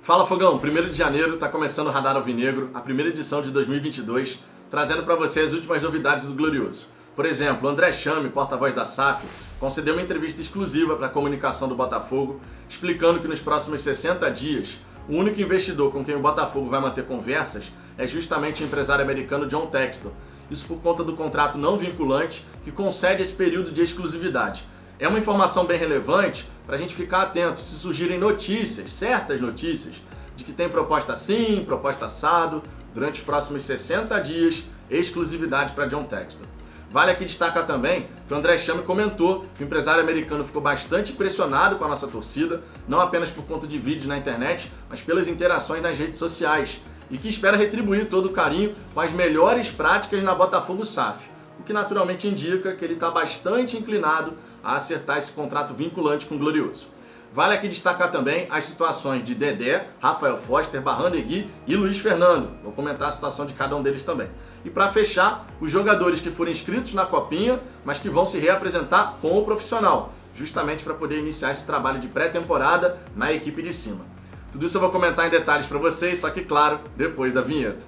Fala Fogão, 1º de janeiro está começando o Radar Alvinegro, a primeira edição de 2022, trazendo para você as últimas novidades do Glorioso. Por exemplo, André Chame, porta-voz da SAF, concedeu uma entrevista exclusiva para a comunicação do Botafogo, explicando que nos próximos 60 dias, o único investidor com quem o Botafogo vai manter conversas é justamente o empresário americano John Textor. Isso por conta do contrato não vinculante que concede esse período de exclusividade. É uma informação bem relevante para a gente ficar atento se surgirem notícias, certas notícias, de que tem proposta assim, proposta assado, durante os próximos 60 dias, exclusividade para John Textor. Vale aqui destacar também que o André Chame comentou que o empresário americano ficou bastante impressionado com a nossa torcida, não apenas por conta de vídeos na internet, mas pelas interações nas redes sociais, e que espera retribuir todo o carinho com as melhores práticas na Botafogo SAF, o que naturalmente indica que ele está bastante inclinado a acertar esse contrato vinculante com o Glorioso. Vale aqui destacar também as situações de Dedé, Rafael Foster, Barrandegui e Luiz Fernando. Vou comentar a situação de cada um deles também. E para fechar, os jogadores que foram inscritos na Copinha, mas que vão se reapresentar com o profissional, justamente para poder iniciar esse trabalho de pré-temporada na equipe de cima. Tudo isso eu vou comentar em detalhes para vocês, só que claro, depois da vinheta.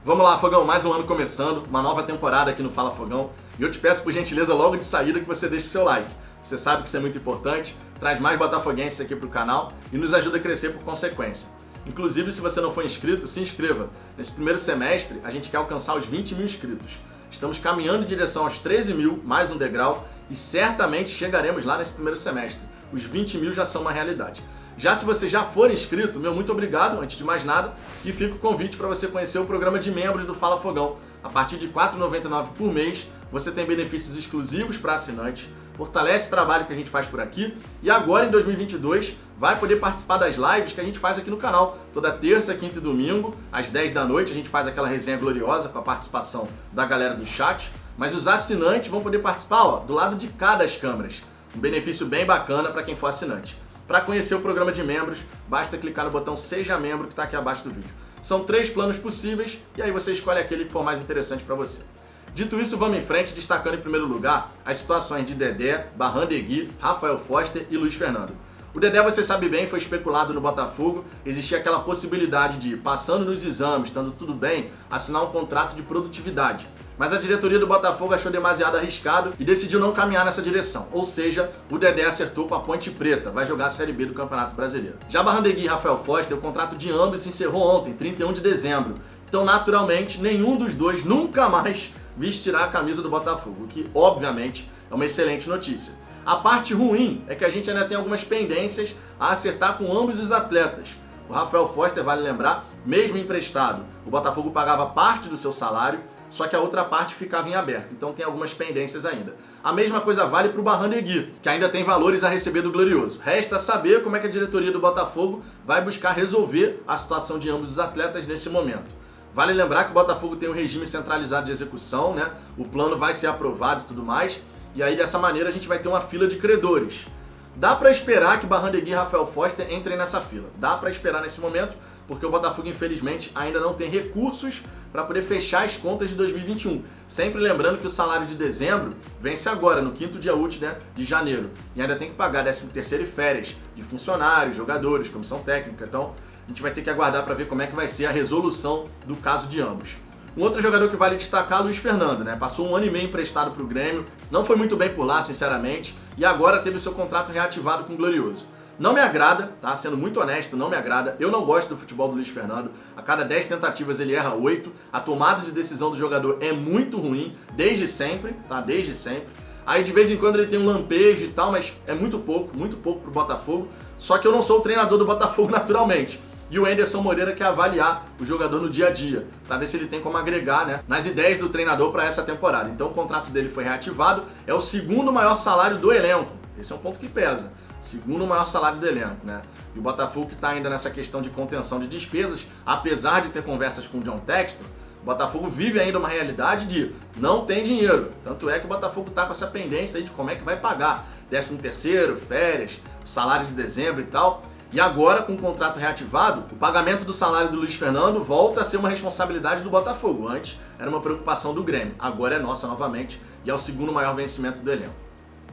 Vamos lá, Fogão, mais um ano começando, uma nova temporada aqui no Fala Fogão. E eu te peço, por gentileza, logo de saída que você deixe seu like. Você sabe que isso é muito importante, traz mais botafoguenses aqui pro canal e nos ajuda a crescer por consequência. Inclusive, se você não for inscrito, se inscreva. Nesse primeiro semestre, a gente quer alcançar os 20 mil inscritos. Estamos caminhando em direção aos 13 mil, mais um degrau, e certamente chegaremos lá nesse primeiro semestre. Os 20 mil já são uma realidade. Já se você já for inscrito, meu muito obrigado, antes de mais nada, e fica o convite para você conhecer o programa de membros do Fala Fogão. A partir de R$ 4,99 por mês, você tem benefícios exclusivos para assinantes, fortalece o trabalho que a gente faz por aqui, e agora em 2022 vai poder participar das lives que a gente faz aqui no canal. Toda terça, quinta e domingo, às 10 da noite, a gente faz aquela resenha gloriosa com a participação da galera do chat, mas os assinantes vão poder participar do lado de cá das câmeras. Um benefício bem bacana para quem for assinante. Para conhecer o programa de membros, basta clicar no botão Seja Membro que está aqui abaixo do vídeo. São 3 planos possíveis e aí você escolhe aquele que for mais interessante para você. Dito isso, vamos em frente, destacando em primeiro lugar as situações de Dedé, Barrandegui, Rafael Foster e Luiz Fernando. O Dedé, você sabe bem, foi especulado no Botafogo, existia aquela possibilidade de, passando nos exames, estando tudo bem, assinar um contrato de produtividade. Mas a diretoria do Botafogo achou demasiado arriscado e decidiu não caminhar nessa direção. Ou seja, o Dedé acertou com a Ponte Preta, vai jogar a Série B do Campeonato Brasileiro. Já Barrandegui e Rafael Foster, o contrato de ambos se encerrou ontem, 31 de dezembro. Então, naturalmente, nenhum dos dois nunca mais vestirá a camisa do Botafogo, o que, obviamente, é uma excelente notícia. A parte ruim é que a gente ainda tem algumas pendências a acertar com ambos os atletas. O Rafael Foster, vale lembrar, mesmo emprestado, o Botafogo pagava parte do seu salário, só que a outra parte ficava em aberto, então tem algumas pendências ainda. A mesma coisa vale para o Barrandegui, que ainda tem valores a receber do Glorioso. Resta saber como é que a diretoria do Botafogo vai buscar resolver a situação de ambos os atletas nesse momento. Vale lembrar que o Botafogo tem um regime centralizado de execução, né? O plano vai ser aprovado e tudo mais, e aí dessa maneira a gente vai ter uma fila de credores. Dá para esperar que Barrandegui e Rafael Foster entrem nessa fila. Dá para esperar nesse momento, porque o Botafogo, infelizmente, ainda não tem recursos para poder fechar as contas de 2021. Sempre lembrando que o salário de dezembro vence agora, no 5º dia útil, né, de janeiro. E ainda tem que pagar 13º e férias de funcionários, jogadores, comissão técnica. Então, a gente vai ter que aguardar para ver como é que vai ser a resolução do caso de ambos. Um outro jogador que vale destacar é o Luiz Fernando, né? Passou 1 ano e meio emprestado para o Grêmio, não foi muito bem por lá, sinceramente, e agora teve o seu contrato reativado com o Glorioso. Não me agrada, tá? Sendo muito honesto, não me agrada. Eu não gosto do futebol do Luiz Fernando. A cada 10 tentativas ele erra 8. A tomada de decisão do jogador é muito ruim, desde sempre, tá? Desde sempre. Aí de vez em quando ele tem um lampejo e tal, mas é muito pouco pro Botafogo. Só que eu não sou o treinador do Botafogo naturalmente. E o Anderson Moreira quer avaliar o jogador no dia a dia, para ver se ele tem como agregar, né, nas ideias do treinador para essa temporada. Então o contrato dele foi reativado, é o 2º maior salário do elenco. Esse é um ponto que pesa. 2º maior salário do elenco, né? E o Botafogo que está ainda nessa questão de contenção de despesas, apesar de ter conversas com o John Textor, o Botafogo vive ainda uma realidade de não tem dinheiro. Tanto é que o Botafogo está com essa pendência aí de como é que vai pagar 13º, férias, salário de dezembro e tal. E agora, com o contrato reativado, o pagamento do salário do Luiz Fernando volta a ser uma responsabilidade do Botafogo. Antes era uma preocupação do Grêmio, agora é nossa novamente e é o segundo maior vencimento do elenco.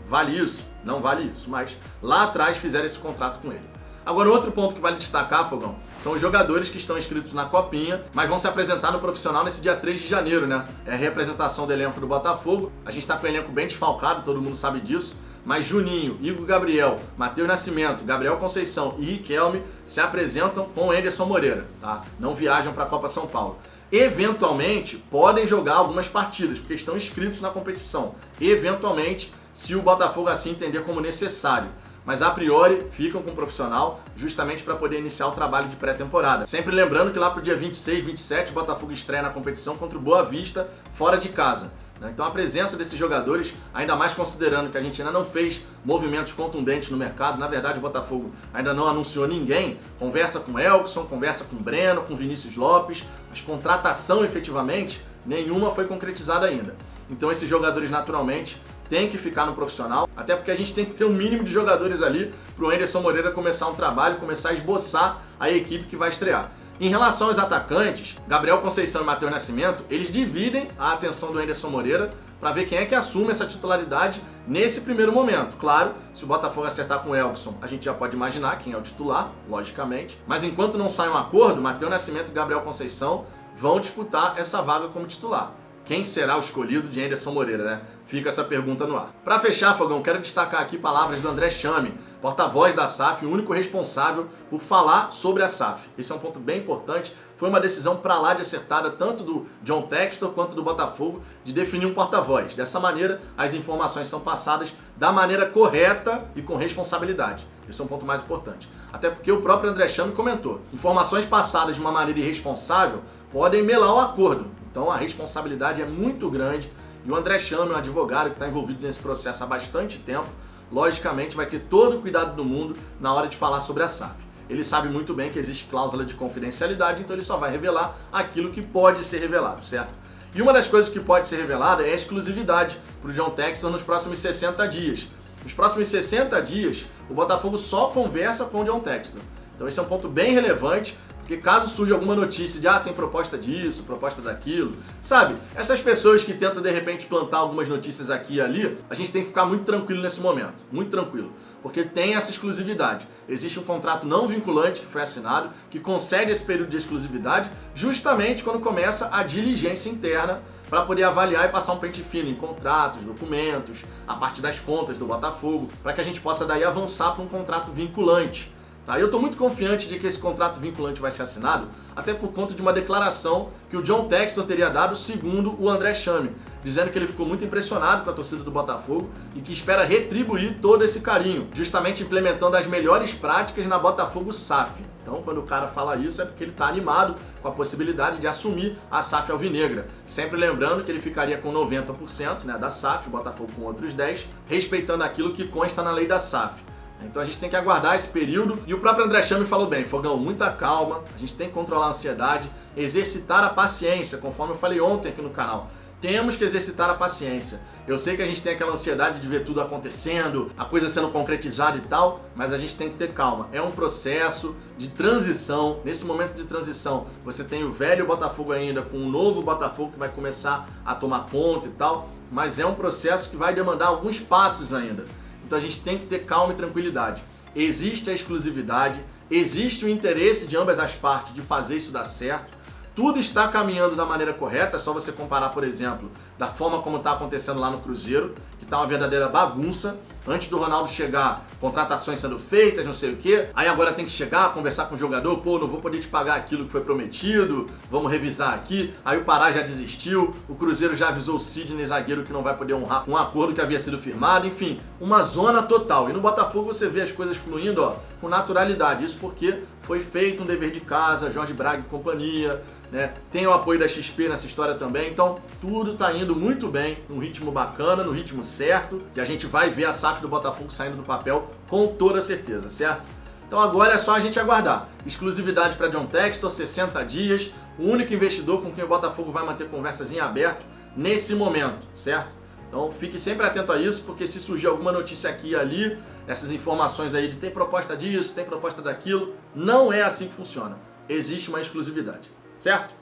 Vale isso? Não vale isso, mas lá atrás fizeram esse contrato com ele. Agora, outro ponto que vale destacar, Fogão, são os jogadores que estão inscritos na Copinha, mas vão se apresentar no profissional nesse dia 3 de janeiro, né? É a representação do elenco do Botafogo. A gente tá com o elenco bem desfalcado, todo mundo sabe disso, mas Juninho, Igor Gabriel, Matheus Nascimento, Gabriel Conceição e Riquelme se apresentam com o Anderson Moreira, tá? Não viajam para a Copa São Paulo. Eventualmente, podem jogar algumas partidas, porque estão inscritos na competição. Eventualmente, se o Botafogo assim entender como necessário. Mas a priori ficam com o profissional justamente para poder iniciar o trabalho de pré-temporada. Sempre lembrando que lá pro dia 26, 27 o Botafogo estreia na competição contra o Boa Vista fora de casa. Então a presença desses jogadores, ainda mais considerando que a gente ainda não fez movimentos contundentes no mercado, na verdade o Botafogo ainda não anunciou ninguém, conversa com o Elkson, conversa com o Breno, com o Vinícius Lopes, mas contratação efetivamente nenhuma foi concretizada ainda. Então esses jogadores naturalmente tem que ficar no profissional, até porque a gente tem que ter um mínimo de jogadores ali para o Anderson Moreira começar um trabalho, começar a esboçar a equipe que vai estrear. Em relação aos atacantes, Gabriel Conceição e Matheus Nascimento, eles dividem a atenção do Anderson Moreira para ver quem é que assume essa titularidade nesse primeiro momento. Claro, se o Botafogo acertar com o Elkson, a gente já pode imaginar quem é o titular, logicamente, mas enquanto não sai um acordo, Matheus Nascimento e Gabriel Conceição vão disputar essa vaga como titular. Quem será o escolhido de Anderson Moreira, né? Fica essa pergunta no ar. Para fechar, Fogão, quero destacar aqui palavras do André Chame, porta-voz da SAF, o único responsável por falar sobre a SAF. Esse é um ponto bem importante. Foi uma decisão para lá de acertada tanto do John Textor quanto do Botafogo de definir um porta-voz. Dessa maneira, as informações são passadas da maneira correta e com responsabilidade. Esse é um ponto mais importante. Até porque o próprio André Chame comentou: informações passadas de uma maneira irresponsável podem melar o acordo. Então a responsabilidade é muito grande e o André Chame, um advogado que está envolvido nesse processo há bastante tempo, logicamente vai ter todo o cuidado do mundo na hora de falar sobre a SAF. Ele sabe muito bem que existe cláusula de confidencialidade, então ele só vai revelar aquilo que pode ser revelado, certo? E uma das coisas que pode ser revelada é a exclusividade para o John Textor nos próximos 60 dias. Nos próximos 60 dias, o Botafogo só conversa com o John Textor. Então esse é um ponto bem relevante, porque caso surja alguma notícia de tem proposta disso, proposta daquilo, sabe? Essas pessoas que tentam de repente plantar algumas notícias aqui e ali, a gente tem que ficar muito tranquilo nesse momento, muito tranquilo, porque tem essa exclusividade. Existe um contrato não vinculante que foi assinado, que concede esse período de exclusividade justamente quando começa a diligência interna para poder avaliar e passar um pente fino em contratos, documentos, a parte das contas do Botafogo, para que a gente possa daí avançar para um contrato vinculante. Tá? Eu estou muito confiante de que esse contrato vinculante vai ser assinado, até por conta de uma declaração que o John Textor teria dado segundo o André Chame, dizendo que ele ficou muito impressionado com a torcida do Botafogo e que espera retribuir todo esse carinho, justamente implementando as melhores práticas na Botafogo SAF. Então, quando o cara fala isso, é porque ele está animado com a possibilidade de assumir a SAF alvinegra. Sempre lembrando que ele ficaria com 90%, né, da SAF, o Botafogo com outros 10%, respeitando aquilo que consta na lei da SAF. Então a gente tem que aguardar esse período. E o próprio André Chame falou bem: Fogão, muita calma, a gente tem que controlar a ansiedade, exercitar a paciência, conforme eu falei ontem aqui no canal. Temos que exercitar a paciência. Eu sei que a gente tem aquela ansiedade de ver tudo acontecendo, a coisa sendo concretizada e tal, mas a gente tem que ter calma. É um processo de transição. Nesse momento de transição, você tem o velho Botafogo ainda com o novo Botafogo que vai começar a tomar conta e tal, mas é um processo que vai demandar alguns passos ainda. Então a gente tem que ter calma e tranquilidade. Existe a exclusividade, existe o interesse de ambas as partes de fazer isso dar certo. Tudo está caminhando da maneira correta, é só você comparar, por exemplo, da forma como está acontecendo lá no Cruzeiro, que está uma verdadeira bagunça. Antes do Ronaldo chegar, contratações sendo feitas, não sei o quê. Aí agora tem que chegar, conversar com o jogador, pô, não vou poder te pagar aquilo que foi prometido, vamos revisar aqui. Aí o Pará já desistiu, o Cruzeiro já avisou o Sidney, zagueiro, que não vai poder honrar um acordo que havia sido firmado. Enfim, uma zona total. E no Botafogo você vê as coisas fluindo, com naturalidade. Isso porque foi feito um dever de casa, Jorge Braga e companhia, né? Tem o apoio da XP nessa história também. Então tudo tá indo muito bem, num ritmo bacana, no ritmo certo, e a gente vai ver a SAF do Botafogo saindo do papel com toda certeza, certo? Então agora é só a gente aguardar. Exclusividade para John Textor, 60 dias, o único investidor com quem o Botafogo vai manter conversas em aberto nesse momento, certo? Então fique sempre atento a isso, porque se surgir alguma notícia aqui e ali, essas informações aí de tem proposta disso, tem proposta daquilo, não é assim que funciona. Existe uma exclusividade, certo?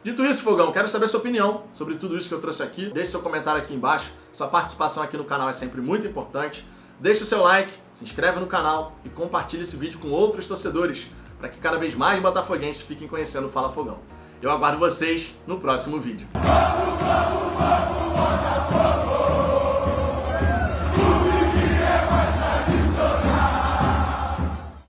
Dito isso, Fogão, quero saber a sua opinião sobre tudo isso que eu trouxe aqui. Deixe seu comentário aqui embaixo. Sua participação aqui no canal é sempre muito importante. Deixe o seu like, se inscreve no canal e compartilhe esse vídeo com outros torcedores para que cada vez mais botafoguenses fiquem conhecendo o Fala Fogão. Eu aguardo vocês no próximo vídeo.